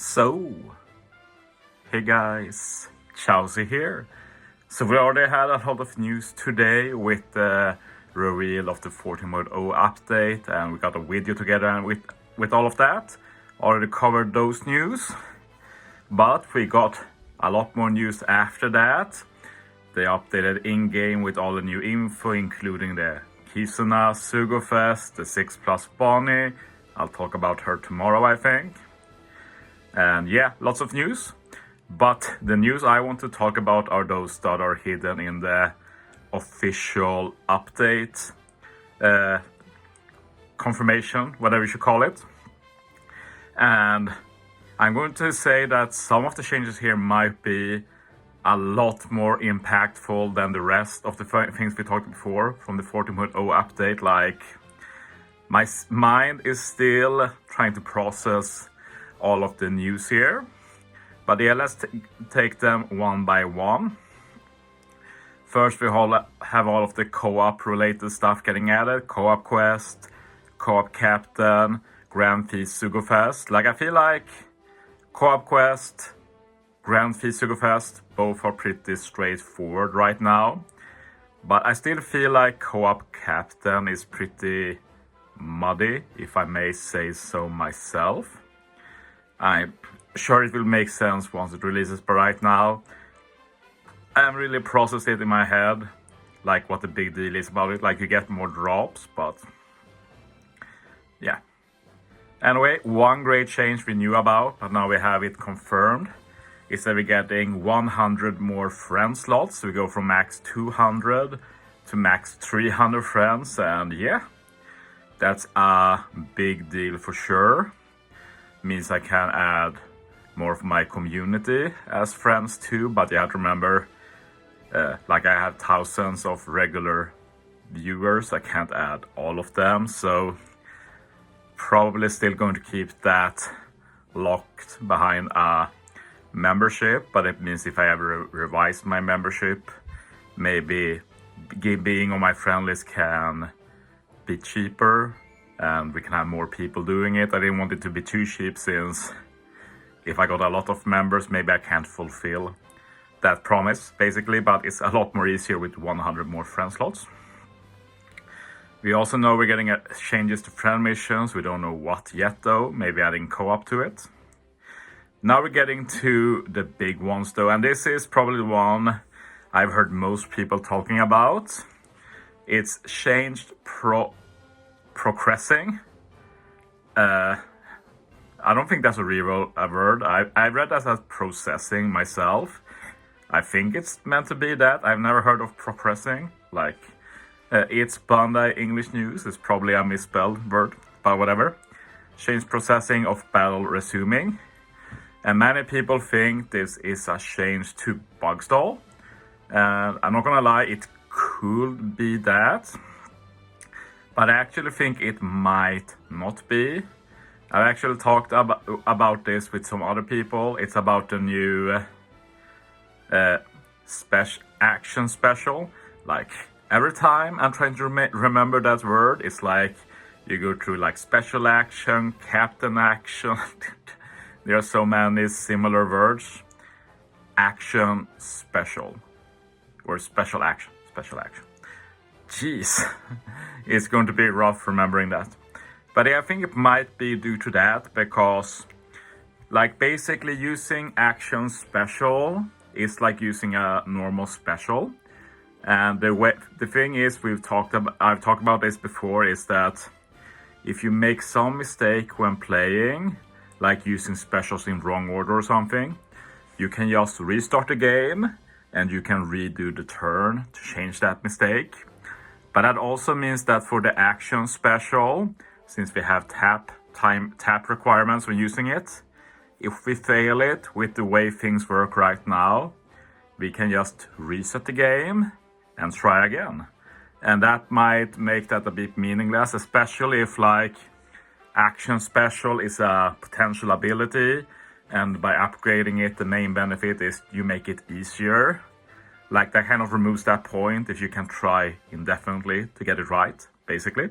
So, hey guys, Chauzu here. So we already had a lot of news today with the reveal of the 14.0 update, and we got a video together and with all of that. Already covered those news, but we got a lot more news after that. They updated in-game with all the new info, including the Kizuna Sugofest, the 6 Plus Bonnie. I'll talk about her tomorrow, I think. And yeah, lots of news. But the news I want to talk about are those that are hidden in the official update confirmation, whatever you should call it. And I'm going to say that some of the changes here might be a lot more impactful than the rest of the things we talked before from the 14.0 update. Like, my mind is still trying to process all of the news here. But yeah, let's take them one by one. First, we have all of the co-op related stuff getting added. Co-op quest, co-op captain, Grand Feast Sugofest. Like, I feel like co-op quest, Grand Feast Sugofest, both are pretty straightforward right now. But I still feel like co-op captain is pretty muddy, if I may say so myself. I'm sure it will make sense once it releases, but right now I'm really processing it in my head, like what the big deal is about it. Like, you get more drops, but yeah. Anyway, one great change we knew about, but now we have it confirmed, is that we're getting 100 more friend slots. So we go from max 200 to max 300 friends, and yeah, that's a big deal for sure. Means I can add more of my community as friends too, but you have to remember, like, I have thousands of regular viewers. I can't add all of them, so probably still going to keep that locked behind a membership. But it means if I ever revise my membership, maybe being on my friend list can be cheaper and we can have more people doing it. I didn't want it to be too cheap, since if I got a lot of members, maybe I can't fulfill that promise, basically. But it's a lot more easier with 100 more friend slots. We also know we're getting changes to friend missions. We don't know what yet though, maybe adding co-op to it. Now we're getting to the big ones though, and this is probably the one I've heard most people talking about. It's changed progressing. I don't think that's a word. I read that as processing myself. I think it's meant to be that. I've never heard of progressing. Like, it's Bandai English News. It's probably a misspelled word, but whatever. Change processing of battle resuming. And many people think this is a change to bug stall. And I'm not gonna lie, it could be that. But I actually think it might not be. I've actually talked about this with some other people. It's about the new action special. Like, every time I'm trying to remember that word, it's like you go through like special action, captain action. There are so many similar words. Action special. Or special action. Jeez, it's going to be rough remembering that. But yeah, I think it might be due to that, because like basically using action special is like using a normal special. And the thing is, I've talked about this before, is that if you make some mistake when playing, like using specials in wrong order or something, you can just restart the game and you can redo the turn to change that mistake. But that also means that for the action special, since we have tap requirements when using it, if we fail it with the way things work right now, we can just reset the game and try again. And that might make that a bit meaningless, especially if like action special is a potential ability, and by upgrading it, the main benefit is you make it easier. Like, that kind of removes that point if you can try indefinitely to get it right, basically.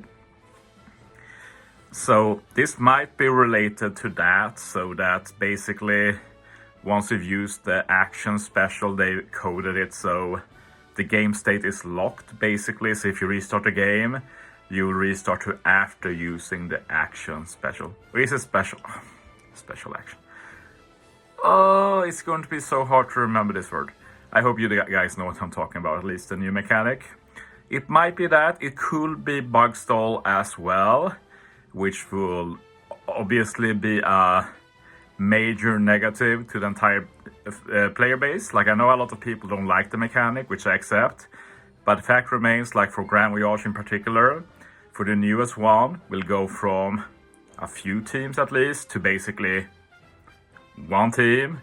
So this might be related to that, so that basically once you've used the action special, they coded it so the game state is locked basically. So if you restart the game, you will restart to after using the action special. Or is it special action? Oh, it's going to be so hard to remember this word. I hope you guys know what I'm talking about, at least the new mechanic. It might be that, it could be bug stall as well, which will obviously be a major negative to the entire player base. Like, I know a lot of people don't like the mechanic, which I accept, but the fact remains, like for Grand Voyage in particular, for the newest one, we'll go from a few teams at least to basically one team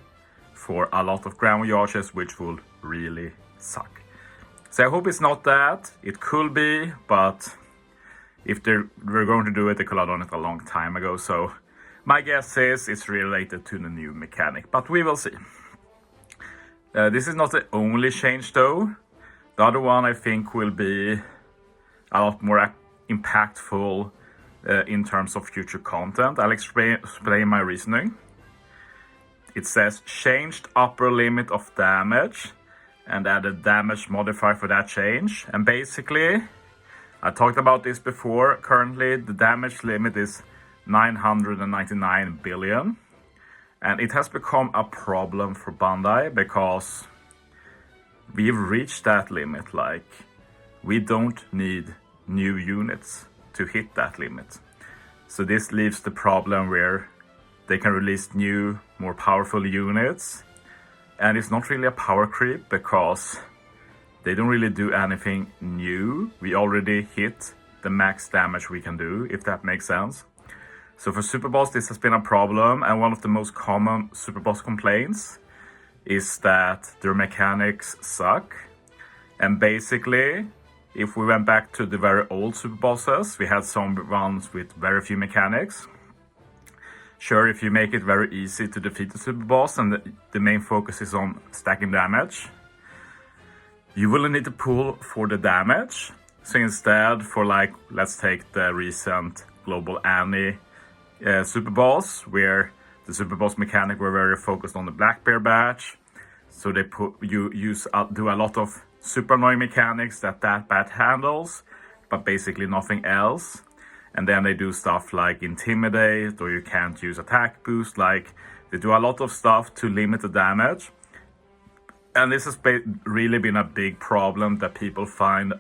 for a lot of Grand Voyages, which will really suck. So I hope it's not that. It could be, but if they were going to do it, they could have done it a long time ago. So my guess is it's related to the new mechanic, but we will see. This is not the only change though. The other one I think will be a lot more impactful in terms of future content. I'll explain my reasoning. It says changed upper limit of damage and added damage modifier for that change. And basically, I talked about this before, currently the damage limit is 999 billion. And it has become a problem for Bandai because we've reached that limit. Like, we don't need new units to hit that limit. So this leaves the problem where they can release new, more powerful units. And it's not really a power creep because they don't really do anything new. We already hit the max damage we can do, if that makes sense. So for Super Boss, this has been a problem. And one of the most common Super Boss complaints is that their mechanics suck. And basically, if we went back to the very old Super Bosses, we had some ones with very few mechanics. Sure, if you make it very easy to defeat the Super Boss and the main focus is on stacking damage, you will need to pull for the damage. So instead, for like, let's take the recent Global Annie Super Boss, where the Super Boss mechanic were very focused on the Black Bear batch. So they do a lot of super annoying mechanics that bat handles, but basically nothing else. And then they do stuff like Intimidate, or you can't use attack boost. Like, they do a lot of stuff to limit the damage. And this has really been a big problem that people find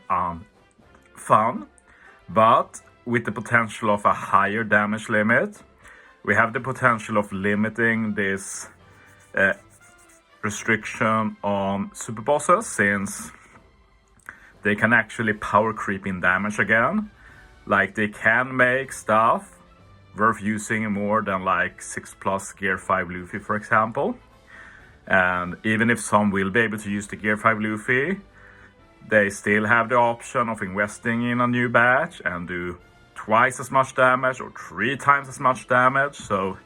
fun. But with the potential of a higher damage limit, we have the potential of limiting this restriction on Super Bosses, since they can actually power creep in damage again. Like, they can make stuff worth using more than like 6+ Gear 5 Luffy, for example. And even if some will be able to use the Gear 5 Luffy, they still have the option of investing in a new batch and do twice as much damage or 3 times as much damage. So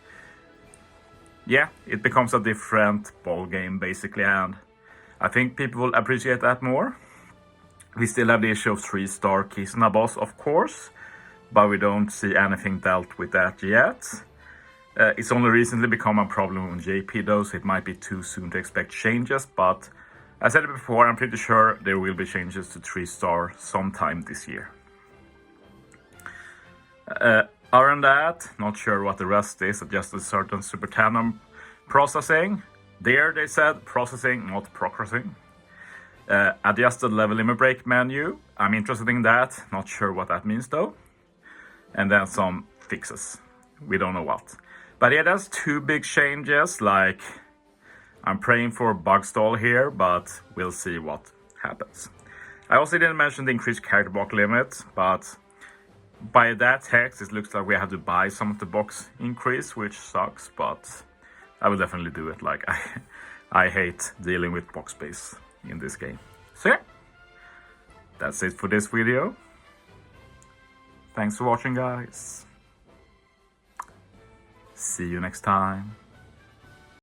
yeah, it becomes a different ball game basically, and I think people will appreciate that more. We still have the issue of 3-star Kisuna boss, of course, but we don't see anything dealt with that yet. It's only recently become a problem on JP though, so it might be too soon to expect changes, but I said it before, I'm pretty sure there will be changes to 3-star sometime this year. Other than that, not sure what the rest is. Adjusted certain Super Tandem processing. There they said processing, not progressing. Adjusted level limit break menu. I'm interested in that. Not sure what that means though. And then some fixes. We don't know what. But yeah, that's 2 big changes. Like, I'm praying for bug stall here, but we'll see what happens. I also didn't mention the increased character box limit, but by that text, it looks like we have to buy some of the box increase, which sucks, but I will definitely do it. Like, I hate dealing with box space in this game. So yeah, that's it for this video. Thanks for watching, guys. See you next time.